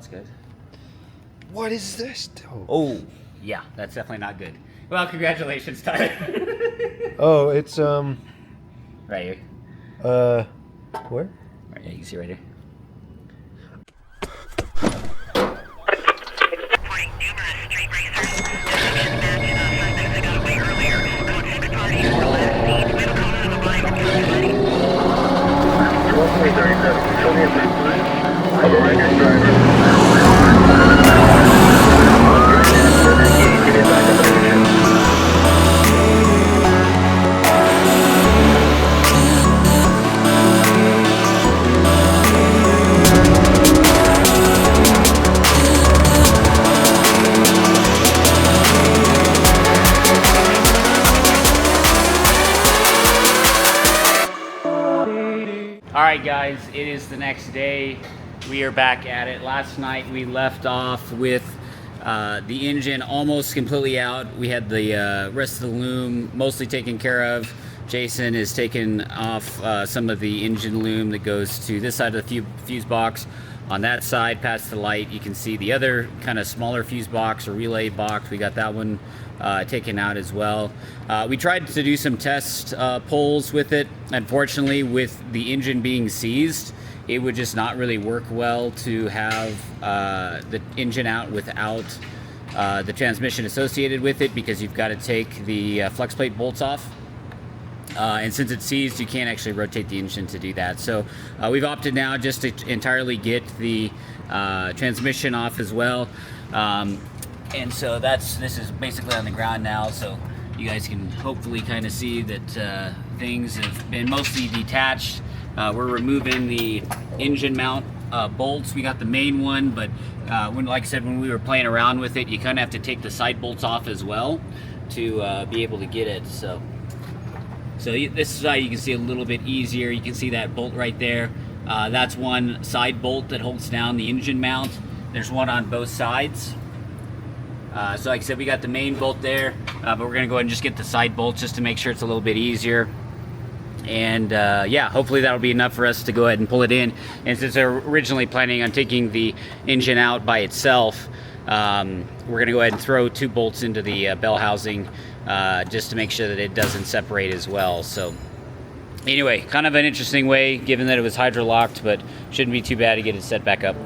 that's good. What is this? Oh, yeah, that's definitely not good. Well, congratulations, Tyler. Oh, it's Right here. where? Right, yeah, you can see right here. Alright guys, it is the next day. We are back at it. Last night we left off with the engine almost completely out. We had the rest of the loom mostly taken care of. Jason is taking off some of the engine loom that goes to this side of the fuse box. On that side, past the light, you can see the other kind of smaller fuse box or relay box. We got that one taken out as well. We tried to do some test pulls with it. Unfortunately, with the engine being seized, it would just not really work well to have the engine out without the transmission associated with it, because you've got to take the flex plate bolts off. And since it's seized, you can't actually rotate the engine to do that. So we've opted now just to entirely get the transmission off as well. And so this is basically on the ground now, so you guys can hopefully kind of see that things have been mostly detached. We're removing the engine mount bolts. We got the main one, but like I said, when we were playing around with it, you kind of have to take the side bolts off as well to be able to get it. So this is how you can see a little bit easier. You can see that bolt right there. That's one side bolt that holds down the engine mount. There's one on both sides. So like I said, we got the main bolt there, but we're gonna go ahead and just get the side bolts just to make sure it's a little bit easier. And yeah, hopefully that'll be enough for us to go ahead and pull it in. And since they're originally planning on taking the engine out by itself, we're gonna go ahead and throw 2 bolts into the bell housing just to make sure that it doesn't separate as well. So anyway, kind of an interesting way, given that it was hydro locked, but shouldn't be too bad to get it set back up.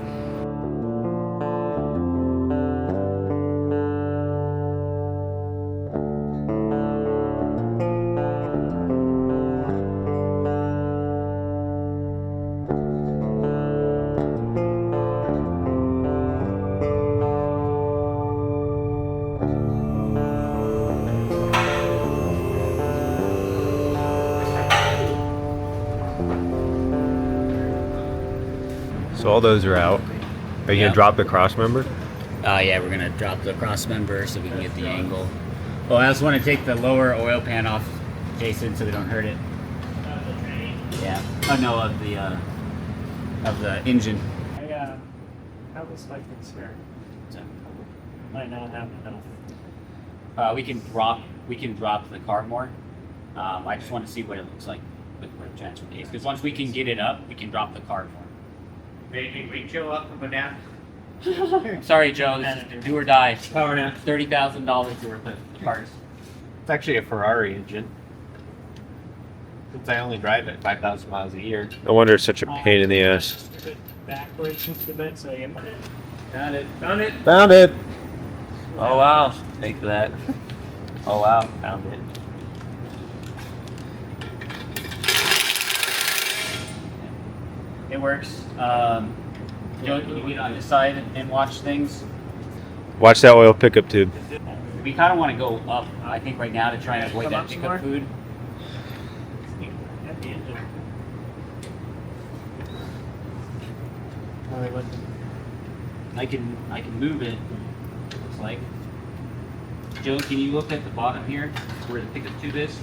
So all those are out. Are you Yeah. gonna drop the cross member? Yeah, we're gonna drop the cross member so we can get the angle. Oh, I also want to take the lower oil pan off, Jason, so we don't hurt it. Yeah. Oh no, of the engine. I have this like spare. So might not have enough. We can drop the car more. I just want to see what it looks like with the transfer case, because once we can get it up, we can drop the car more. We chill up and go down. Sorry, Joe. This is do or die. Power now. $30,000 worth of parts. It's actually a Ferrari engine. Since I only drive it 5,000 miles a year. No wonder it's such a pain in the ass. Backwards just a bit so you Found it. found it. Found it. Oh wow! Thanks for that. Oh wow! Found it. It works. Joe, can you get on this side and watch things? Watch that oil pickup tube. We kind of want to go up, I think, right now to try and avoid Come that up some pickup more? food. At the engine. I can move it. Looks like. Joe, can you look at the bottom here where the pickup tube is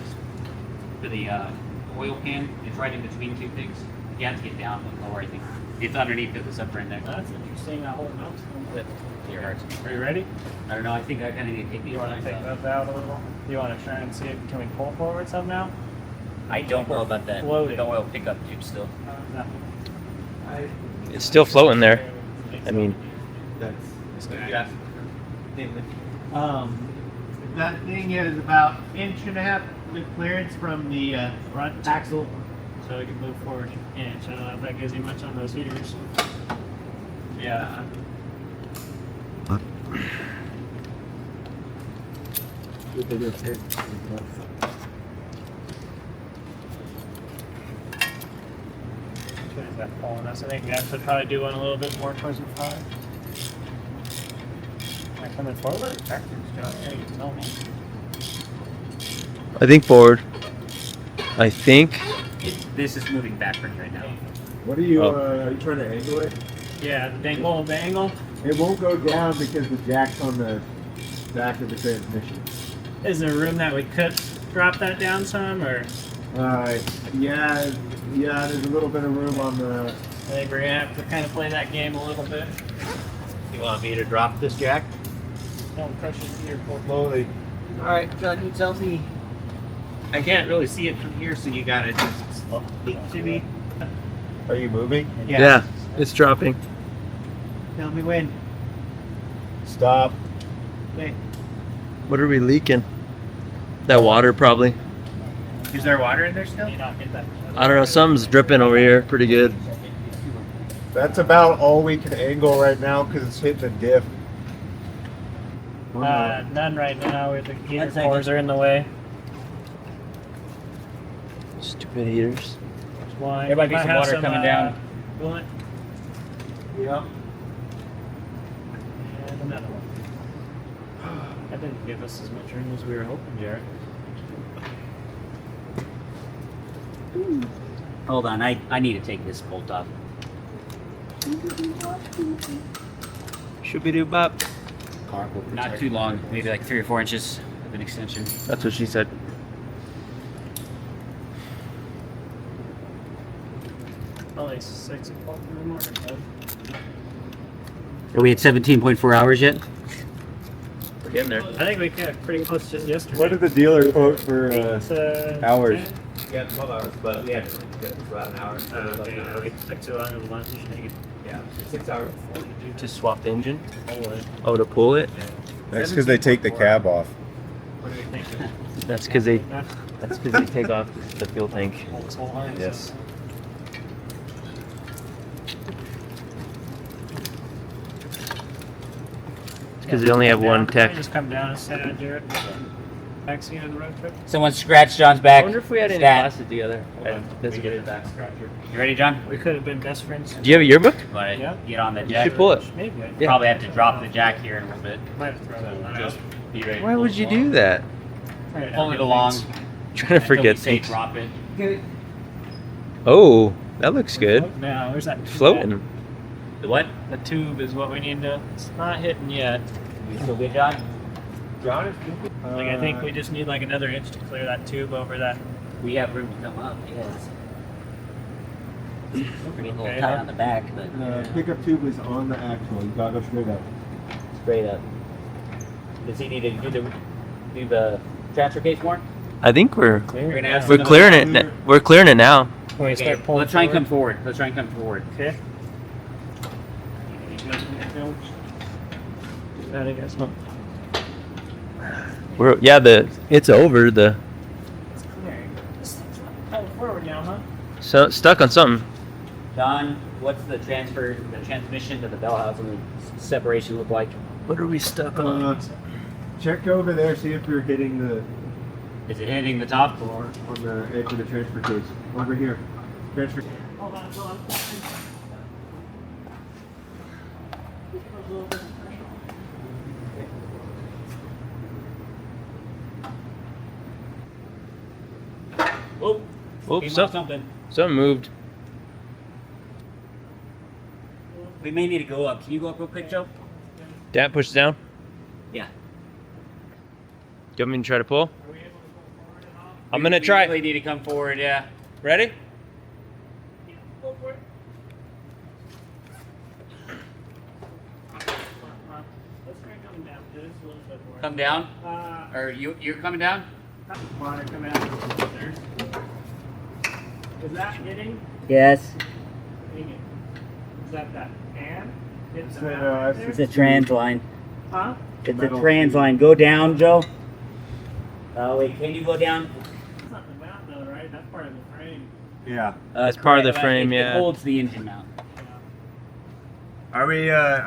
for the oil pan? It's right in between 2 things. You have to get down a little lower, I think. It's underneath it, this up right there. That's interesting. That whole mount's a little bit. Here, Are you ready? I don't know. I think I kind of need to take these You want to lines take off. that out a little? You want to try and see if can we pull forward some now? I don't know about that. Floating. The oil pickup tube still. No. It's still floating there. I mean, That thing is about inch and a half with clearance from the front axle. So we can move forward an inch. I don't know if that gives you much on those heaters. Yeah. Which way is that pulling us? I think we have to probably do one a little bit more towards the front. Am I coming forward or backwards, John? Yeah, you tell me. I think forward. I think. This is moving backwards right now. What are you, Oh. are you trying to angle it? Yeah, the angle. It won't go down because the jack's on the back of the transmission. Is there room that we could drop that down some, or Yeah, there's a little bit of room on the... I think we're gonna have to kind of play that game a little bit. You want me to drop this jack? Don't crush it here, pull. Slowly. Alright, John, you tell me. I can't really see it from here, so you gotta just speak to me. Are you moving? Yeah, it's dropping. Tell me when. Stop. Wait. What are we leaking? That water, probably. Is there water in there still? You not get that. I don't know. Something's dripping over here. Pretty good. That's about all we can angle right now because it's hitting the diff. None right now. Where the heater second. cores are in the way. Stupid heaters. That's why. There might be Might some have water coming down. Coolant. Yeah. And another one. That didn't give us as much room as we were hoping, Jared. Hold on, I need to take this bolt off. Should we do bop? Not too long, maybe like 3 or 4 inches of an extension. That's what she said. Probably 6 o'clock in the morning. Are we at 17.4 hours yet? We're getting there. I think we got pretty close just yesterday. What did the dealer quote for hours? Yeah, 12 hours, but we had to get about an hour. We took too long of lunch. Yeah, 6 hours. To swap the engine? Oh, to pull it? That's because they take the cab off. What do we think? That's because they take off the fuel tank. Yes. Because they only have one tech. Just come down and sit down, Jared. Taxi on the road trip. Someone scratched John's I back. wonder if we had any Stat. classes together. That's We get a good. back scratcher. You ready, John? We could have been best friends. Do you have a yearbook? Want to Yeah. get on the You jack? should pull it. Maybe. Yeah. Probably have to drop the jack here in a little bit. Might have to throw that one out. Be ready. to Why pull would it you along. do that? Pull it along. Trying to Until we forget say things. drop it. Oh, that looks good. Now, where's that? Floating. The what? The tube is what we need to. It's not hitting yet. You still good, John? Like I think we just need like another inch to clear that tube over that. We have room to come up, yes. We're getting a little Okay. tight on the back, but Pickup tube is on the axle. You gotta go straight up. straight up. Does he need to do the transfer case more? I think we're You're gonna ask we're him- clearing it. We're clearing it now. When we Okay, start pulling let's try and come forward. forward. Let's try and come forward. Okay. That I guess. We're it's over the It's clearing. This thing's coming forward now, huh? so stuck on something. John, what's the transmission to the bell housing separation look like? What are we stuck on? Check over there, see if you're hitting the Is it hitting the top? floor on the edge of the transfer case. Over here. Transfer. Hold on, hold on. Oh, Oops, something moved. We may need to go up. Can you go up real quick, Joe? Dad push it down. Yeah. Do you want me to try to pull? I'm gonna try. We really need to come forward, yeah. Ready? Go for it. Let's try coming down. Just a little bit more. Come down. Or you're coming down? Water coming out of the filters. Is that hitting? Yes. Hitting it. Is that pan? It's a trans line. Huh? It's a trans line. Go down, Joe. Oh wait, can you go down? That's not the mount though, right? That's part of the frame. Yeah. That's part of the correct. frame, It yeah. holds the engine mount. Are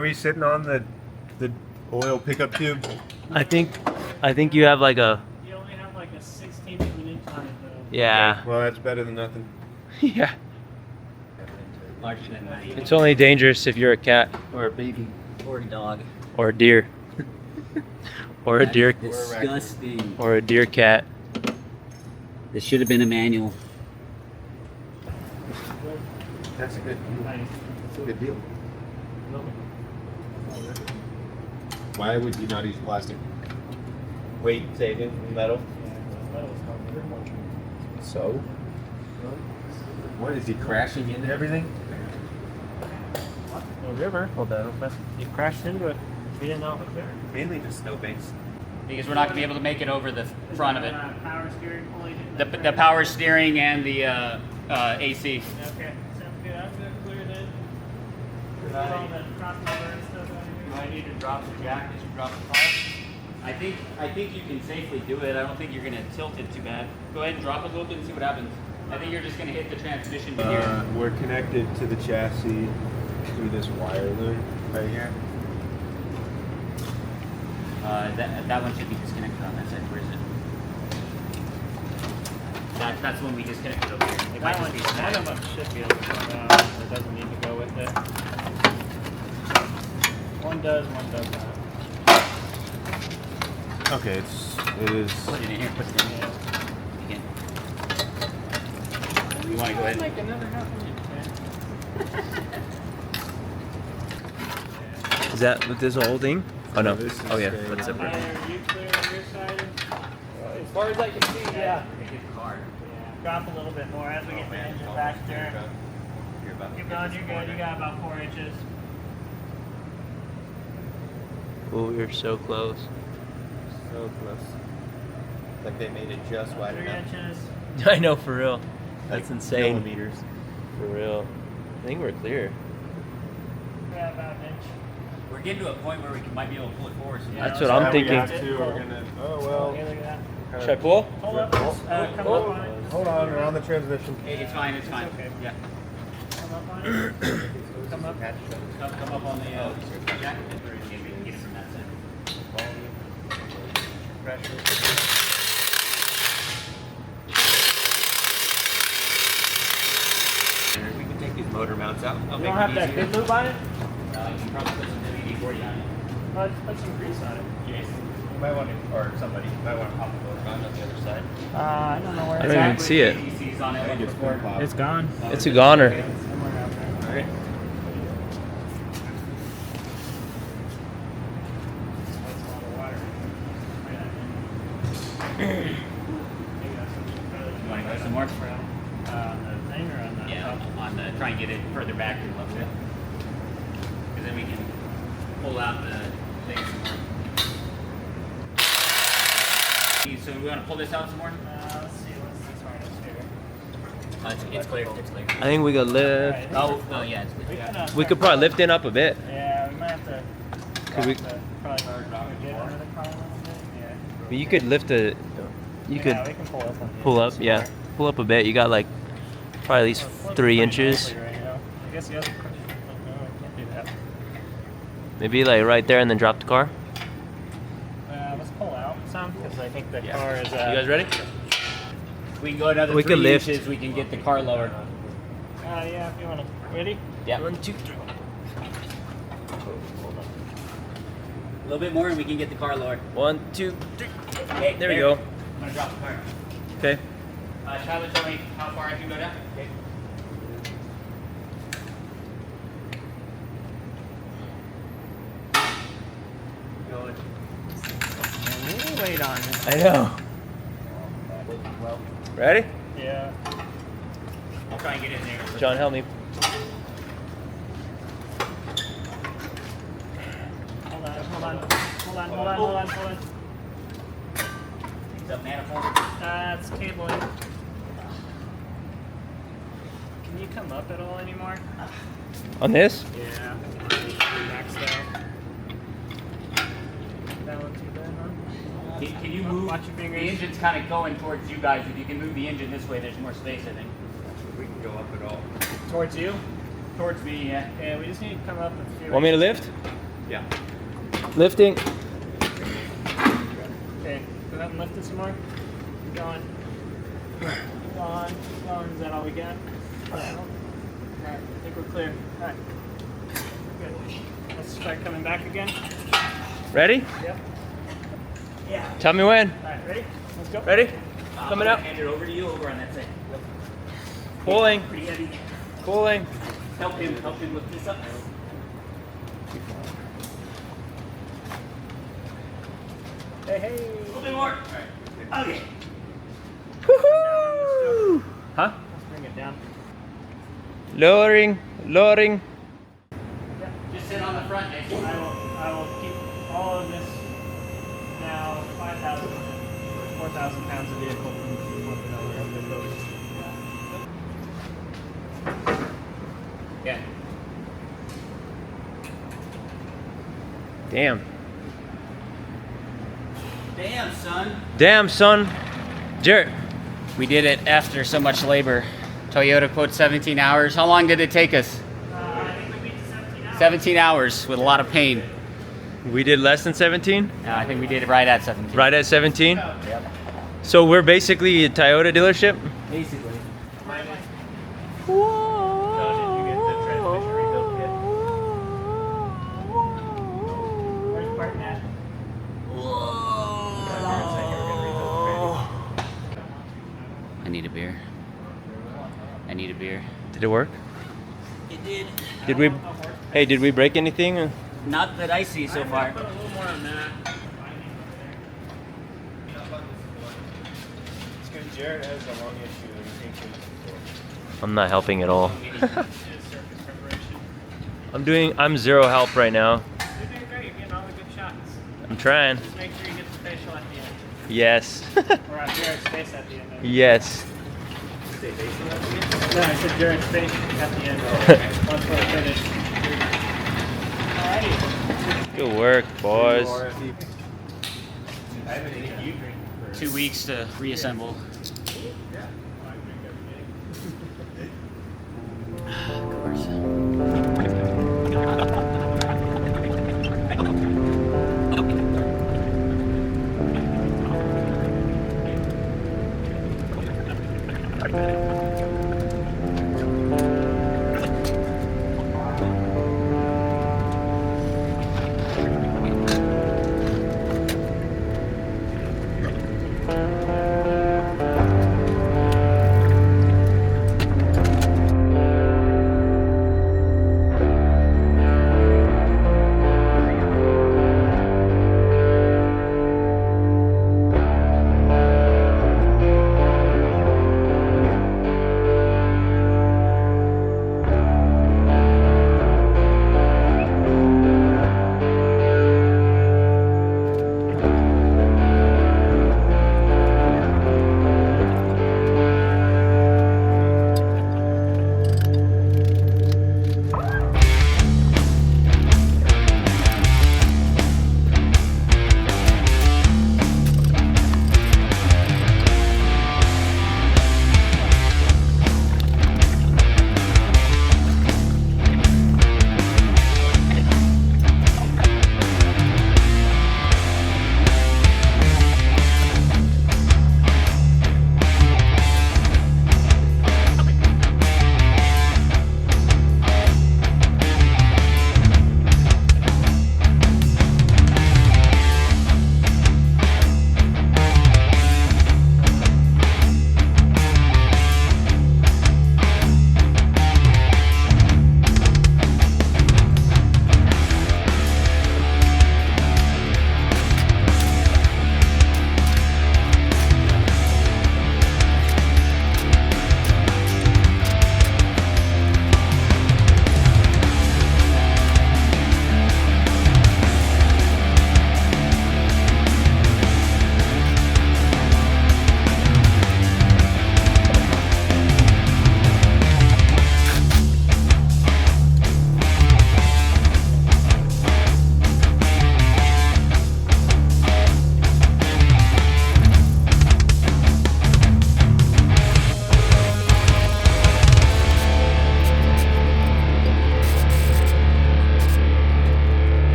we sitting on the oil pickup tube? I think you have like a You only have like a 16th of an inch on it though. yeah. Well, that's better than nothing. Yeah. Larger than that. It's only dangerous if you're a cat or a baby Or a dog. or a deer. Or a deer Disgusting. or a deer cat. This should have been a manual. That's a good deal. Why would you not use plastic? Weight saving metal. So? What is he crashing into everything? The river. Well, you crashed into it. We didn't know it was there. Mainly just snow banks. Because we're not going to be able to make it over the front of it. Power steering pulley. The power steering and the AC. Okay, sounds good. I'm gonna clear this. All the crossover and stuff out here. Do I need to drop the jack as you drop the car? I think you can safely do it. I don't think you're going to tilt it too bad. Go ahead and drop it a little bit and see what happens. I think you're just going to hit the transmission to here. We're connected to the chassis through this wire loom right here. That one should be disconnected on that side. Where is it? That's when we disconnected over here. It might That just be one snagged. of them should be able to go down. It doesn't need to go with it. One does, one does not. Okay, it is. Put it in here. Put it in here. Again. You want to go ahead? Like another half inch. Is that with this whole thing? Oh no. This is Oh yeah. staying That's on. separate. Tyler, are you clear on your side? As far as I can see, yeah. Hard. Yeah. Drop a little bit more as we get the engine back there. Keep going, you're good. You got about 4 inches. Oh, you're so close. So close. Like they made it just wide 3 enough. inches. I know, for real. That's Like insane. Millimeters. For real. I think we're clear. Yeah, about an inch. We're getting to a point where we might be able to pull it forward. So That's let's what I'm try. thinking. We have to, we're gonna. Oh well. Okay, look at that. Should I pull? Hold up. Come up on it. Hold on, we're on the transmission. It's fine. It's fine. okay. Yeah. Come up on it. Come up. Come up on the jack. We can get it from that side. Pressure. We can take these motor mounts out. I'll You make don't have it that easier. good lube on it? You can probably put some WD-40 on it. Well, just put some grease on it. Yes. You might want to, or somebody might want to pop the motor mount on the other side. I don't know where I don't even see it. ABC's on it. Before. It's gone. It's a goner. Somewhere out there. Alright. That's a lot of water. You want to go some more? The thing or on the Yeah, top? on the, try and get it further back a little bit. Because then we can pull out the thing some more. So we want to pull this out some more? Let's see what's this harness here. It's clear. It's clear. I think we could lift. Oh, yeah, it's We clear. can, We could probably lift it up a bit. Yeah, we might have to. Could we- Probably get under the car a little bit. Yeah. But you could lift it. You could Yeah, we can pull up. On the pull edges up. Yeah, more. pull up a bit. You got like probably at least Well, it floats 3 pretty inches. nicely right now. I guess the other question. No, I can't do that. Maybe like right there, and then drop the car. Let's pull out some because I think the Yeah. car is. You guys ready? We can go another We 3 could lift. inches. We can get the car lowered. Yeah, if you want to. Ready? Yeah. 1, 2, 3. A little bit more and we can get the car lowered. 1, 2, 3. Hey, There we go. I'm going to drop the car. Okay. Tyler, tell me how far I can go down. Okay. Wait on it. I know. Ready? Yeah. I'll try and get in there. John, help me. Hold on. Is that manifold? That's cabling. Can you come up at all anymore? On this? Yeah. Can you move? Watch your The fingers. engine's kind of going towards you guys. If you can move the engine this way, there's more space, I think. We can go up at all. Towards you. Towards me, yeah. Yeah, we just need to come up a few. Want me to lift? Yeah. Lifting. Okay, go ahead and lift it some more. Keep going. Keep going. Keep going. Is that all we got? Alright, I think we're clear. Alright. Good. Let's try coming back again. Ready? Yep. Yeah. Tell me when. Alright, ready? Let's go. Ready? I'm Coming gonna up. Hand it over to you over on that side. Pulling. Pretty heavy. Pulling. Help him lift this up. Hey, hey. A little bit more. Okay. Woohoo! Huh? Let's bring it down. Lowering. Lowering. Yep. Just sit on the front, Nick. I will keep all of this now 5,000, 4,000 pounds of vehicle from one to another of the boat. Yeah. Damn. Damn, son. Damn, son. Jared. We did it after so much labor. Toyota quote 17 hours. How long did it take us? I think we beat 17 hours. 17 hours with a lot of pain. We did less than 17? I think we did it right at 17. Right at 17? Yep. So we're basically a Toyota dealership? Basically. Where's Barton at? I need a beer. I need a beer. Did it work? It did. Did we? Hey, did we break anything? Not that I see so far. Put a little more on that. It's because Jared has a long issue and he thinks it's I'm not helping at all. It's surface preparation. I'm zero help right now. You're doing great. You're getting all the good shots. I'm trying. Just make sure you get the facial at the end. Yes. Or on Jared's face at the end. Yes. No, I said Jared's face at the end. Once we're finished. Alrighty. Good work, boys. I haven't eaten you drink for 2 weeks to reassemble. Of course.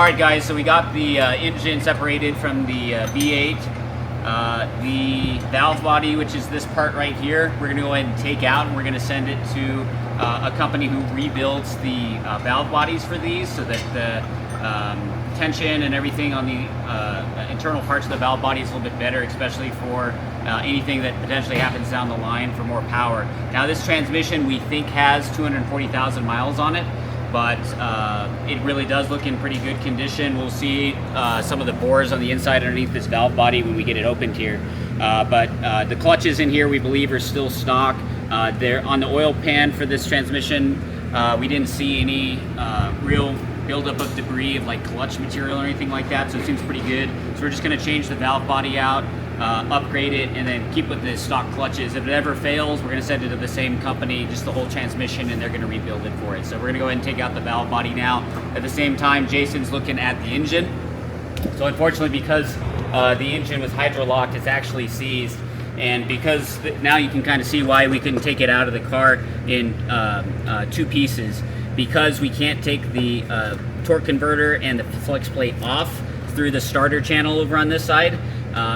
All right, guys, so we got the engine separated from the V8. The valve body, which is this part right here, we're gonna go ahead and take out, and we're gonna send it to a company who rebuilds the valve bodies for these, so that the tension and everything on the internal parts of the valve body is a little bit better, especially for anything that potentially happens down the line for more power. Now, this transmission we think has 240,000 miles on it, but it really does look in pretty good condition. We'll see some of the bores on the inside underneath this valve body when we get it opened here. But the clutches in here we believe are still stock. They're on the oil pan for this transmission. We didn't see any real buildup of debris of like clutch material or anything like that, so it seems pretty good. So we're just gonna change the valve body out, upgrade it, and then keep with the stock clutches. If it ever fails, we're gonna send it to the same company, just the whole transmission, and they're gonna rebuild it for it. So we're gonna go ahead and take out the valve body now. At the same time, Jason's looking at the engine. So unfortunately, because the engine was hydrolocked, it's actually seized. And because now you can kind of see why we couldn't take it out of the car in two pieces. Because we can't take the torque converter and the flex plate off through the starter channel over on this side,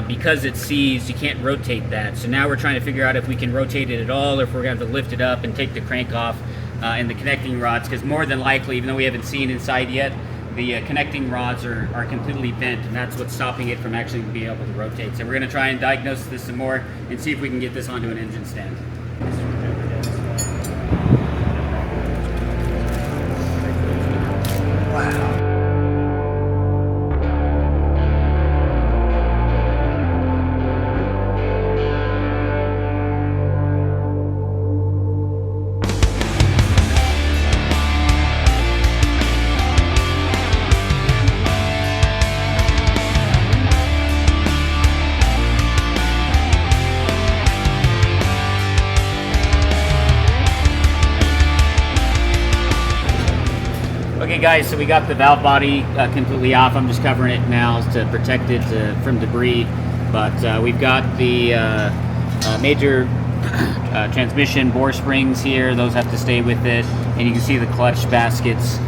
because it's seized, you can't rotate that. So now we're trying to figure out if we can rotate it at all, or if we're going to have to lift it up and take the crank off and the connecting rods, because more than likely, even though we haven't seen inside yet, the connecting rods are completely bent, and that's what's stopping it from actually being able to rotate. So we're going to try and diagnose this some more and see if we can get this onto an engine stand. Okay guys, so we got the valve body completely off. I'm just covering it now to protect it from debris. But we've got the major transmission bore springs here. Those have to stay with it. And you can see the clutch baskets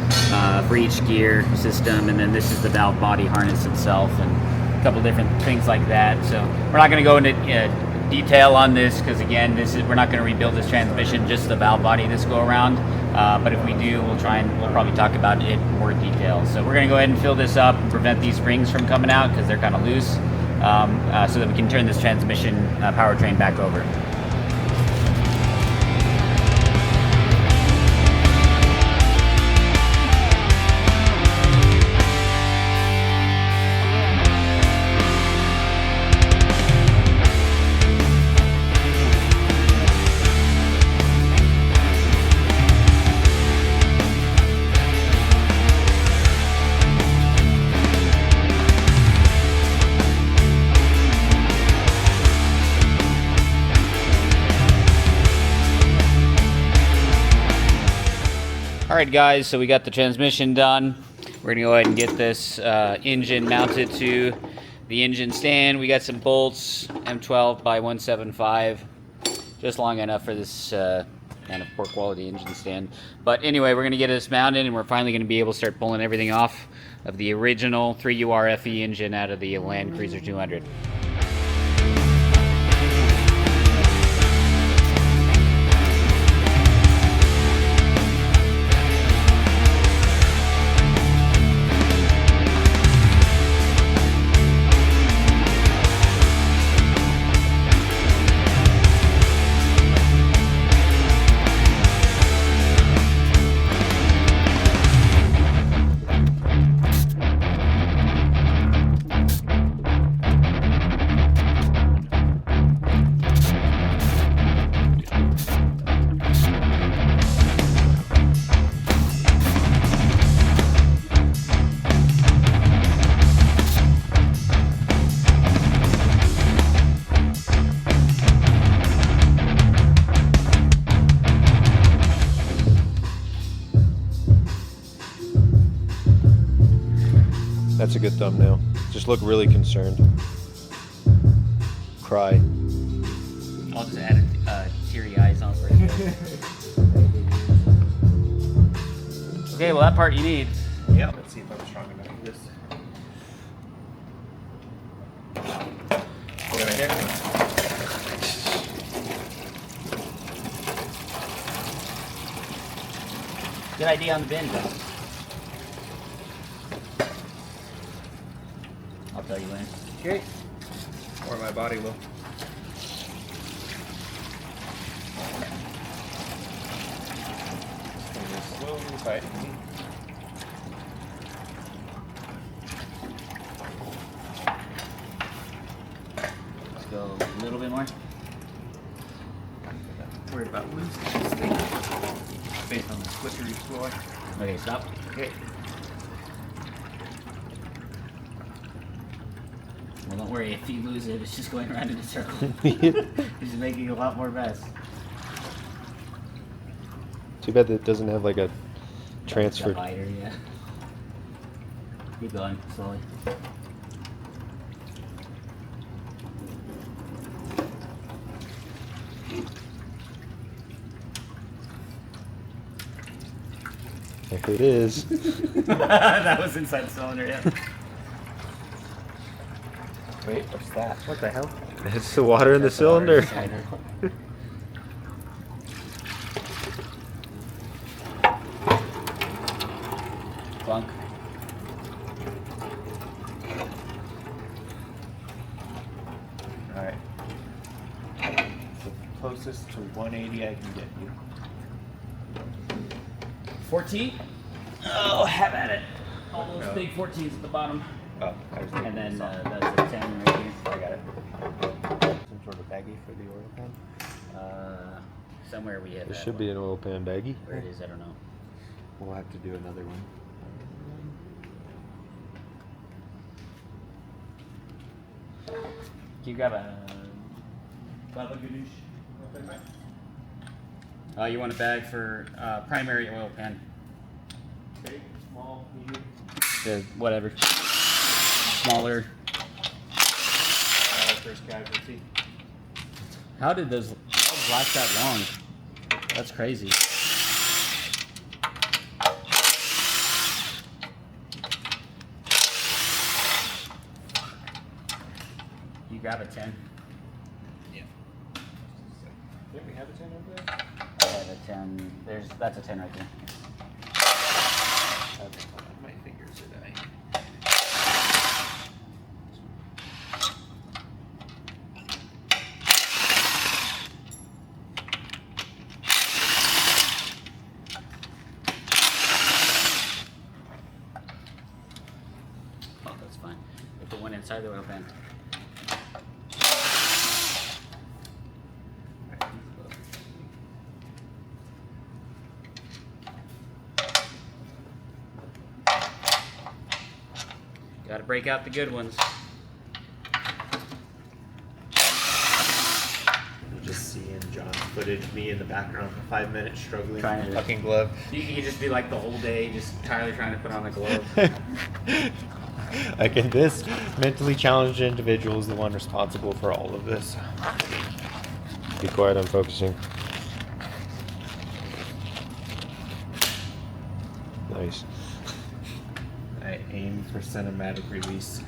for each gear system. And then this is the valve body harness itself and a couple different things like that. So we're not going to go into detail on this because again, we're not going to rebuild this transmission, just the valve body this go around. But if we do, we'll probably talk about it in more detail. So we're going to go ahead and fill this up and prevent these springs from coming out because they're kind of loose, so that we can turn this transmission powertrain back over. Alright guys, so we got the transmission done. We're going to go ahead and get this engine mounted to the engine stand. We got some bolts, M12 by 175, just long enough for this kind of poor quality engine stand. But anyway, we're going to get this mounted and we're finally going to be able to start pulling everything off of the original 3UR FE engine out of the Land Cruiser 200. That's a good thumbnail. Just look really concerned. Cry. I'll just add teary eyes on for it. Okay, well that part you need. Yeah. Let's see if I'm strong enough for this. Put it right here. Good idea on the bend, though. I'll tell you when. Okay. Or my body will. Slowly fighting. Let's go a little bit more. Worried about losing this thing based on the slippery floor. Okay, stop. Okay. Well, don't worry. If you lose it, it's just going around in a circle. It's just making a lot more mess. Too bad that it doesn't have like a transfer. Divider, yeah. Keep going slowly. There it is. That was inside the cylinder, yeah. Wait, what's that? What the hell? It's the water in the cylinder. Clunk. Alright. The closest to 180 I can get you. 14? Oh, have at it. All those No. big 14s at the bottom. Oh, I was thinking And then this one. that's a 10 right here. I got it. Some sort of baggie for the oil pan. Somewhere we have There that should one. be an oil pan baggie. Where it is, I don't know. We'll have to do another one. Can you grab a Baba Ganoush? You want a bag for primary oil pan? Big, small, medium. Whatever. Smaller. First casualty. How did those bulbs last that long? That's crazy. You grab a 10. Didn't we have a 10 over there? I have a 10. That's a 10 right there. Okay, hold on. My fingers are dying. Oh, that's fine. Put the one inside the oil pan. Gotta break out the good ones. Just seeing John's footage, me in the background for 5 minutes struggling Trying with to- the fucking glove. You could just be like the whole day, just entirely trying to put on a glove. Like, and this mentally challenged individual is the one responsible for all of this. Be quiet, I'm focusing. Nice. I aim for cinematic release.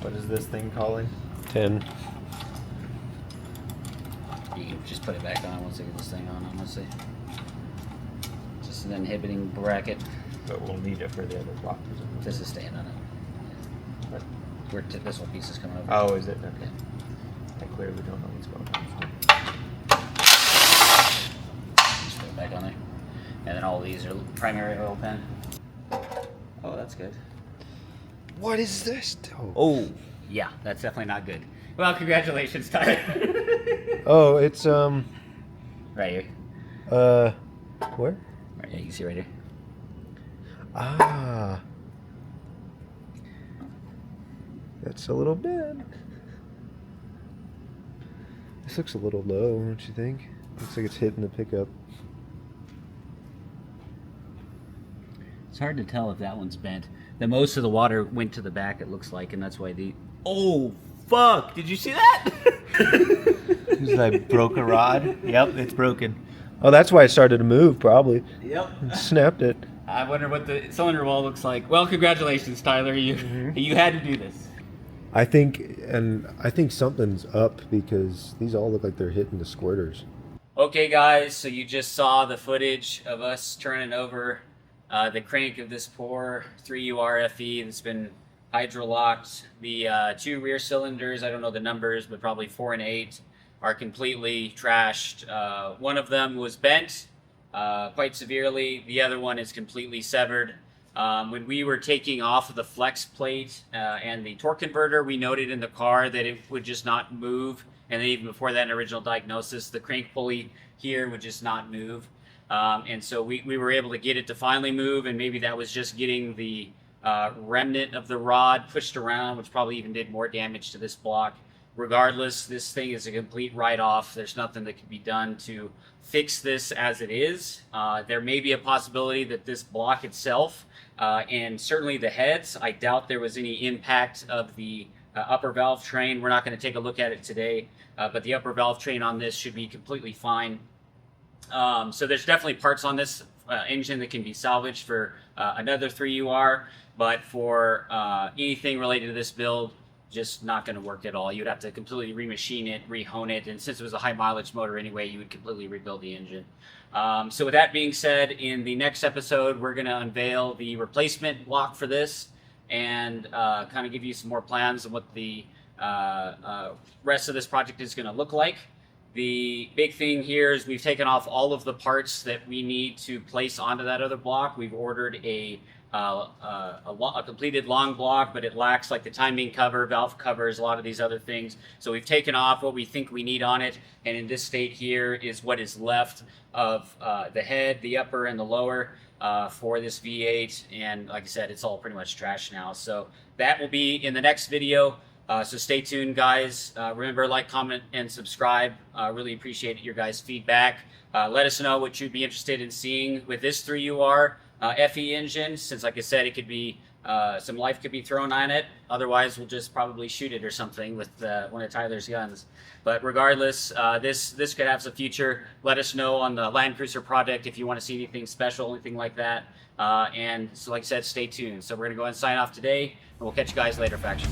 What is this thing calling? 10. You can just put it back on once I get this thing on, honestly. Just an inhibiting bracket. But we'll need it for the other block. This is staying on it. What? This whole piece is coming over. Oh, is it? Okay. Yeah. I clearly don't know what's going on. Just put it back on there. And then all these are primary oil pan. Oh, that's good. What is this? Oh, yeah, that's definitely not good. Well, congratulations, Tyler. Oh, it's, Right here. where? Right here, you can see right here. Ah. That's a little bit. This looks a little low, don't you think? Looks like it's hitting the pickup. It's hard to tell if that one's bent. The most of the water went to the back, it looks like, and that's why the... Oh, fuck! Did you see that? I broke a rod. Yep, it's broken. Oh, that's why it started to move, probably. Yep. Snapped it. I wonder what the cylinder wall looks like. Well, congratulations, Tyler. You had to do this. I think something's up because these all look like they're hitting the squirters. Okay, guys, so you just saw the footage of us turning over the crank of this poor 3UR FE that's been hydrolocked. The 2 rear cylinders, I don't know the numbers, but probably 4 and 8, are completely trashed. One of them was bent quite severely. The other one is completely severed. When we were taking off of the flex plate and the torque converter, we noted in the car that it would just not move. And then even before that original diagnosis, the crank pulley here would just not move. And so we were able to get it to finally move, and maybe that was just getting the remnant of the rod pushed around, which probably even did more damage to this block. Regardless, this thing is a complete write-off. There's nothing that can be done to fix this as it is. There may be a possibility that this block itself, and certainly the heads, I doubt there was any impact of the upper valve train. We're not going to take a look at it today, but the upper valve train on this should be completely fine. So there's definitely parts on this engine that can be salvaged for another 3UR, but for anything related to this build, just not going to work at all. You'd have to completely remachine it, rehone it, and since it was a high mileage motor anyway, you would completely rebuild the engine. So with that being said, in the next episode, we're going to unveil the replacement block for this and kind of give you some more plans on what the rest of this project is going to look like. The big thing here is we've taken off all of the parts that we need to place onto that other block. We've ordered a completed long block, but it lacks like the timing cover, valve covers, a lot of these other things. So we've taken off what we think we need on it, and in this state here is what is left of the head, the upper, and the lower for this V8. And like I said, it's all pretty much trash now. So that will be in the next video. So stay tuned, guys. Remember, like, comment, and subscribe. Really appreciate your guys' feedback. Let us know what you'd be interested in seeing with this 3UR FE engine, since, like I said, it could be some life could be thrown on it. Otherwise, we'll just probably shoot it or something with one of Tyler's guns. But regardless, this could have some future. Let us know on the Land Cruiser project if you want to see anything special, anything like that. And so, like I said, stay tuned. So we're gonna go ahead and sign off today, and we'll catch you guys later, faction.